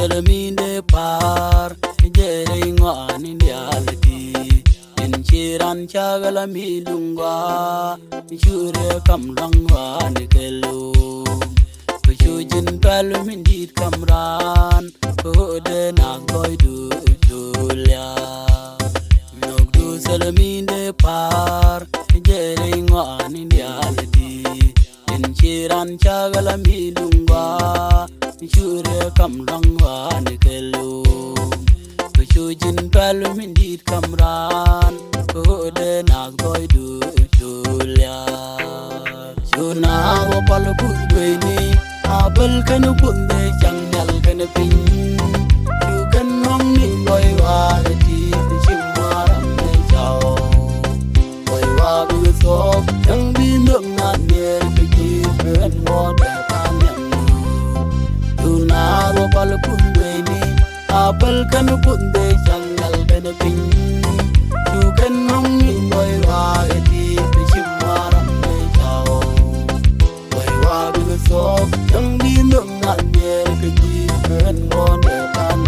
Salaminde par jere ngwani dialati en chiran chagala milungwa jure kam langwa nikelu kujujin palu mindit kamran ode na goidu julia nhokdu salaminde par jere ngwani dialati en chiran chagala milungwa jure kam langwa nikelu kujujin palu mindit kamran ode na goidu julia juna wo palu kudweni abel kanu punde jangal kanu pin you kan hong ni boy wa ti chimaram me chao boy wa bu so yang bi nong na ne ki ben mo da tan juna wo palu kudweni abel kanu punde jangal kanu pin you kan hong ni boy wa ti chimaram me chao boy wa bu so yang bi nong na ne ki ben mo da tan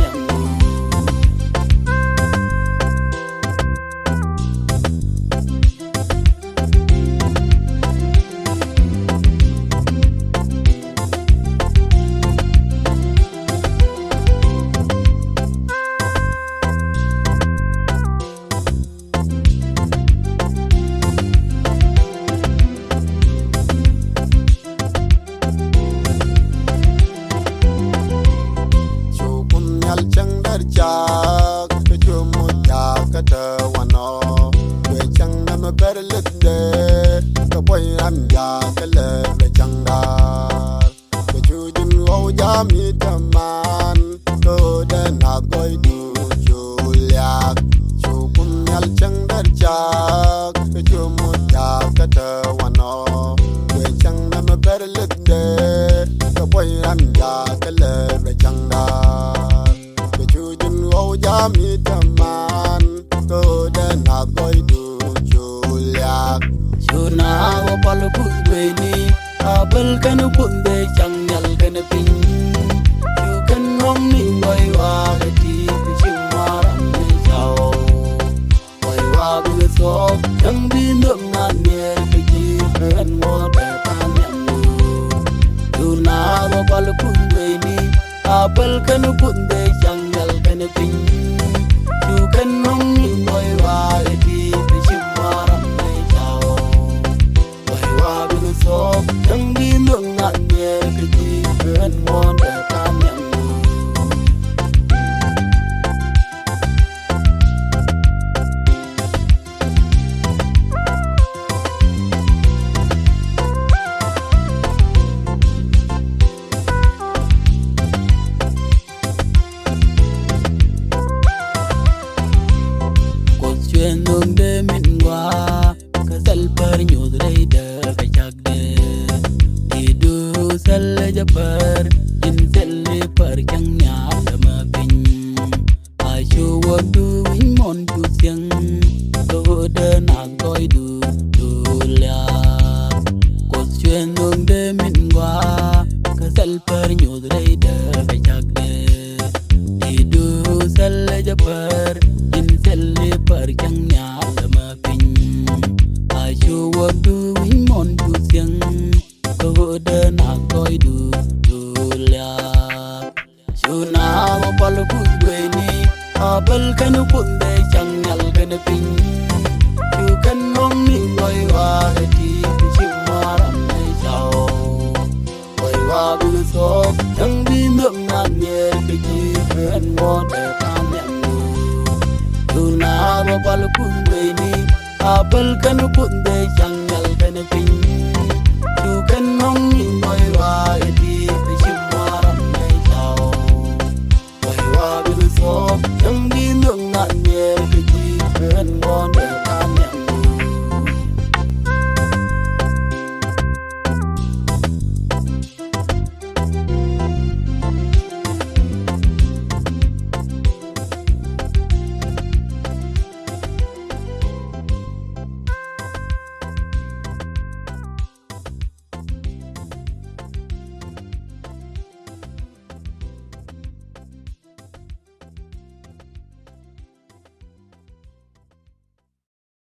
jak kejumu jak kata wano we chang nama berlede ke boy am jak kele we chang dar kejujun lo jami taman to de na goy du juliak chukun yal chang dar jak kejumu jak kata wano we chang nama berlede ke boy am jak kele we chang dar jami taman to de na goy du julia juna wo palu kudweni abel kanu punde jangal kanu pin you kan hong ni boy wa ti chimaram me chao boy wa bu so yang bi nong na ne ki ben mo da tan juna wo palu kudweni abel kanu punde jangal kanu pin you kan hong ni boy wa ti chimaram me chao boy wa bu so yang bi nong na ne ki ben mo da tan nung de min wa kasal par nyud rei de kachak de idu sal japar in sel par chang nya lama pin ashu wadu win mon tu siang to de na goi du la kos chuen nung de min wa kasal par nyud rei de kachak de idu sal japar in sel par chang nya lama pin ashu wadu win mon tu siang to de na goi du la shuna wo palu kudweni abel kanu punde jangal kanu pin you kan hong ni boy wa ti chimaram me chao boy wa bu so yang bi nong na ne ki ben mo da tan juna wo palu kudweni abel kanu punde jangal kanu pin